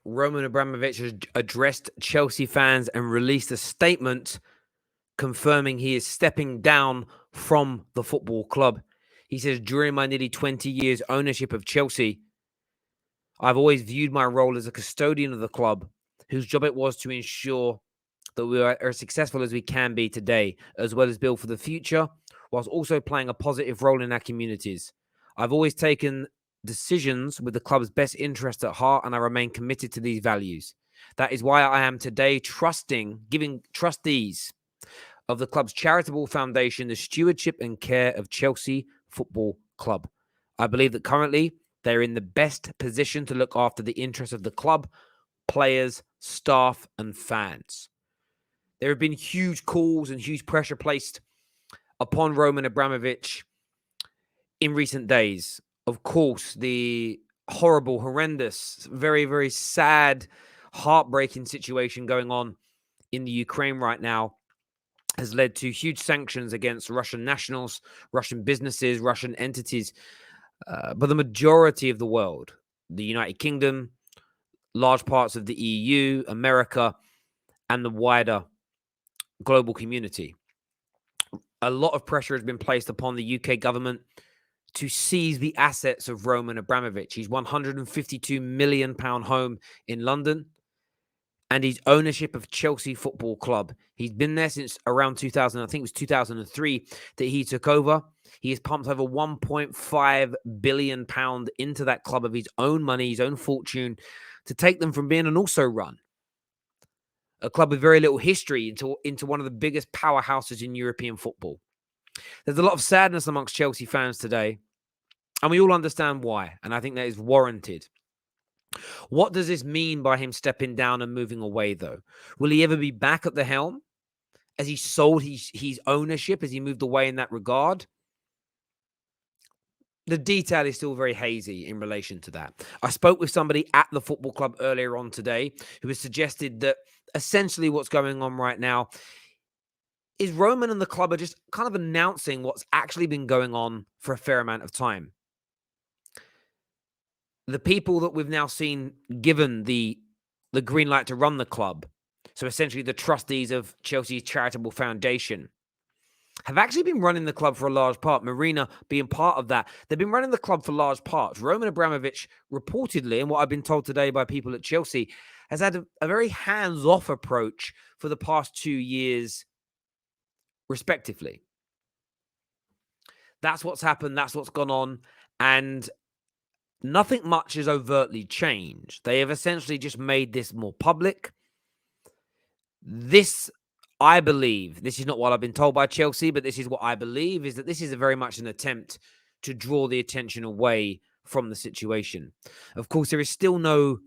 Roman Abramovich has addressed Chelsea fans and released a statement confirming he is stepping down from the football club. He says, during my nearly 20 years ownership of Chelsea, I've always viewed my role as a custodian of the club, whose job it was to ensure that we are as successful as we can be today, as well as build for the future, whilst also playing a positive role in our communities. I've always taken decisions with the club's best interest at heart, and I remain committed to these values. That is why I am today giving trustees of the club's charitable foundation the stewardship and care of Chelsea Football Club. I believe that currently they're in the best position to look after the interests of the club, players, staff, and fans. There have been huge calls and huge pressure placed upon Roman Abramovich in recent days. Of course, the horrible, horrendous, very, very sad, heartbreaking situation going on in the Ukraine right now has led to huge sanctions against Russian nationals, Russian businesses, Russian entities, but the majority of the world, the United Kingdom, large parts of the EU, America, and the wider global community. A lot of pressure has been placed upon the UK government to seize the assets of Roman Abramovich. His £152 million home in London and his ownership of Chelsea Football Club. He's been there since around 2000. I think it was 2003 that he took over. He has pumped over £1.5 billion into that club of his own money, his own fortune, to take them from being an also-run, a club with very little history, into one of the biggest powerhouses in European football. There's a lot of sadness amongst Chelsea fans today, and we all understand why, and I think that is warranted. What does this mean by him stepping down and moving away, though? Will he ever be back at the helm? Has he sold his ownership? Has he moved away in that regard? The detail is still very hazy in relation to that. I spoke with somebody at the football club earlier on today who has suggested that essentially what's going on right now is Roman and the club are just kind of announcing what's actually been going on for a fair amount of time. The people that we've now seen given the green light to run the club, so essentially the trustees of Chelsea's charitable foundation, have actually been running the club for a large part. Marina being part of that. They've been running the club for large parts. Roman Abramovich, reportedly, and what I've been told today by people at Chelsea, has had a very hands-off approach for the past 2 years, respectively. That's what's happened. That's what's gone on. And nothing much has overtly changed. They have essentially just made this more public. This, I believe, this is not what I've been told by Chelsea, but this is what I believe, is that this is very much an attempt to draw the attention away from the situation. Of course, there is still no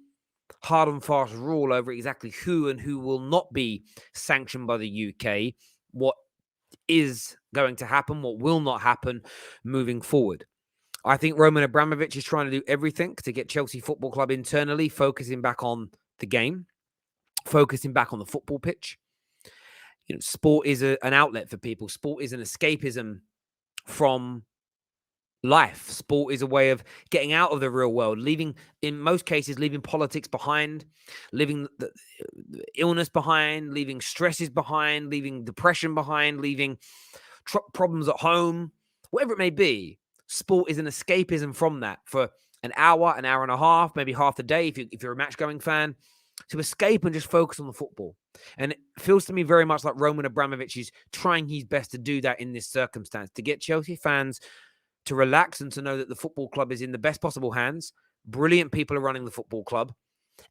hard and fast rule over exactly who and who will not be sanctioned by the UK, what is going to happen, what will not happen moving forward. I think Roman Abramovich is trying to do everything to get Chelsea Football Club internally focusing back on the game, focusing back on the football pitch. You know, sport is an outlet for people. Sport is an escapism from life. Sport is a way of getting out of the real world, in most cases, leaving politics behind, leaving the illness behind, leaving stresses behind, leaving depression behind, leaving problems at home, whatever it may be. Sport is an escapism from that for an hour and a half, maybe half the day if you're a match-going fan, to escape and just focus on the football. And it feels to me very much like Roman Abramovich is trying his best to do that in this circumstance, to get Chelsea fans to relax and to know that the football club is in the best possible hands. Brilliant people are running the football club.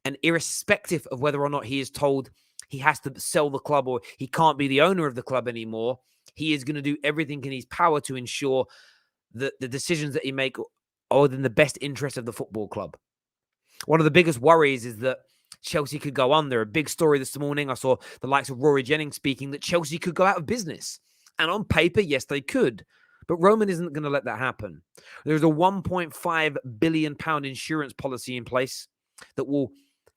And irrespective of whether or not he is told he has to sell the club or he can't be the owner of the club anymore, he is going to do everything in his power to ensure that the decisions that he makes are within the best interest of the football club. One of the biggest worries is that Chelsea could go under. A big story this morning, I saw the likes of Rory Jennings speaking that Chelsea could go out of business. And on paper, yes, they could. But Roman isn't going to let that happen. There's a £1.5 billion insurance policy in place that will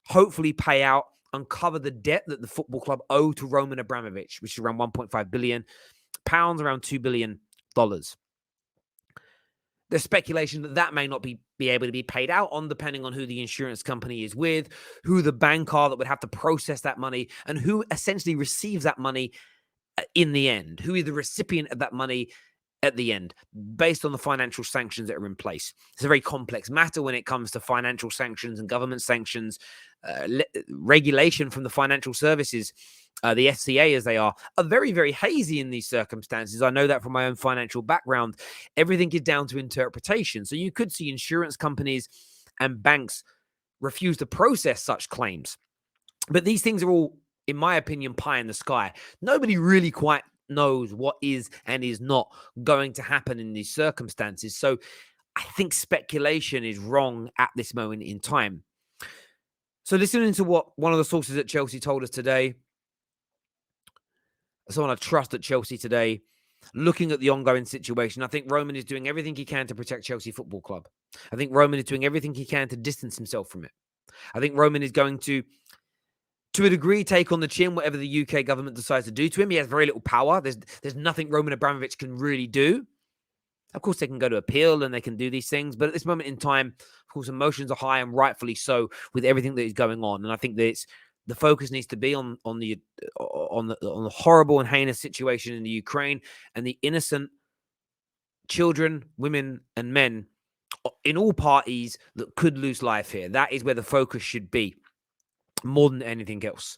hopefully pay out and cover the debt that the football club owe to Roman Abramovich, which is around £1.5 billion, around $2 billion. There's speculation that may not be be able to be paid out on, depending on who the insurance company is with, who the bank are that would have to process that money, and who essentially receives that money in the end, who is the recipient of that money at the end, based on the financial sanctions that are in place. It's a very complex matter when it comes to financial sanctions and government sanctions. Regulation from the financial services, the FCA as they are very, very hazy in these circumstances. I know that from my own financial background. Everything is down to interpretation. So you could see insurance companies and banks refuse to process such claims. But these things are all, in my opinion, pie in the sky. Nobody really quite knows what is and is not going to happen in these circumstances. So I think speculation is wrong at this moment in time. So listening to what one of the sources at Chelsea told us today, someone I trust at Chelsea today, looking at the ongoing situation, I think Roman is doing everything he can to protect Chelsea Football Club. I think Roman is doing everything he can to distance himself from it. I think Roman is going to a degree, take on the chin whatever the UK government decides to do to him. He has very little power. There's nothing Roman Abramovich can really do. Of course, they can go to appeal and they can do these things. But at this moment in time, of course, emotions are high, and rightfully so, with everything that is going on. And I think that the focus needs to be on the horrible and heinous situation in the Ukraine and the innocent children, women, and men in all parties that could lose life here. That is where the focus should be, more than anything else.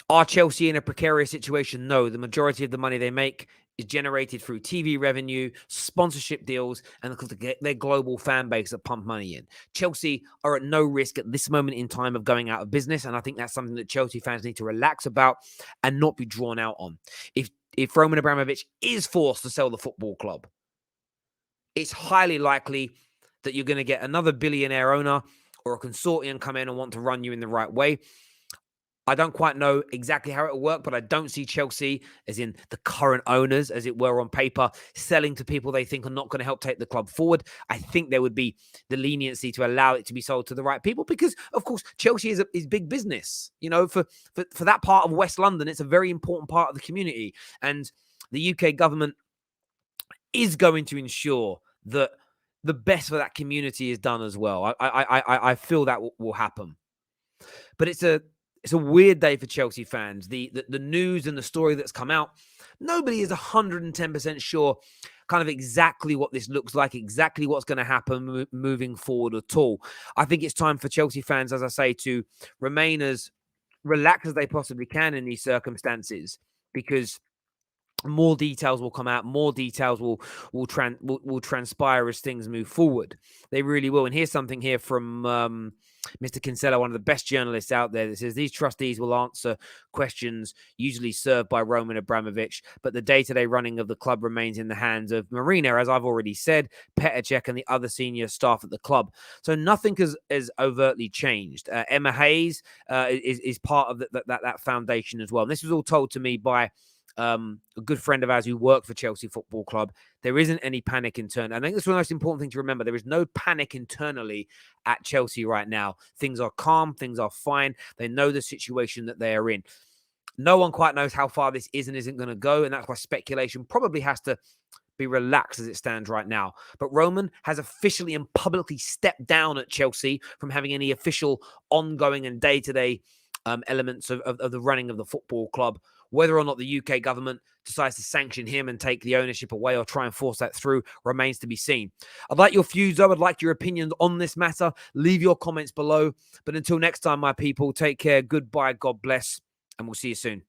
Are Chelsea in a precarious situation? No. The majority of the money they make is generated through TV revenue, sponsorship deals, and their global fan base that pump money in. Chelsea are at no risk at this moment in time of going out of business, and I think that's something that Chelsea fans need to relax about and not be drawn out on. If Roman Abramovich is forced to sell the football club, it's highly likely that you're going to get another billionaire owner or a consortium come in and want to run you in the right way. I don't quite know exactly how it will work, but I don't see Chelsea, as in the current owners, as it were on paper, selling to people they think are not going to help take the club forward. I think there would be the leniency to allow it to be sold to the right people because, of course, Chelsea is big business. You know, for that part of West London, it's a very important part of the community. And the UK government is going to ensure that the best for that community is done as well. I feel that will happen. But it's a weird day for Chelsea fans. The news and the story that's come out, nobody is 110% sure kind of exactly what this looks like, exactly what's going to happen moving forward at all. I think it's time for Chelsea fans, as I say, to remain as relaxed as they possibly can in these circumstances, because more details will come out, more details will transpire as things move forward. They really will. And here's something here from Mr. Kinsella, one of the best journalists out there, that says these trustees will answer questions usually served by Roman Abramovich, but the day-to-day running of the club remains in the hands of Marina, as I've already said, Petr Cech, and the other senior staff at the club. So nothing has overtly changed. Emma Hayes is part of that foundation as well. And this was all told to me by a good friend of ours who worked for Chelsea Football Club. There isn't any panic internally. I think that's the most important thing to remember. There is no panic internally at Chelsea right now. Things are calm. Things are fine. They know the situation that they are in. No one quite knows how far this is and isn't going to go, and that's why speculation probably has to be relaxed as it stands right now. But Roman has officially and publicly stepped down at Chelsea from having any official ongoing and day-to-day elements of the running of the football club. Whether or not the UK government decides to sanction him and take the ownership away or try and force that through remains to be seen. I'd like your views, though. I'd like your opinions on this matter. Leave your comments below. But until next time, my people, take care. Goodbye. God bless. And we'll see you soon.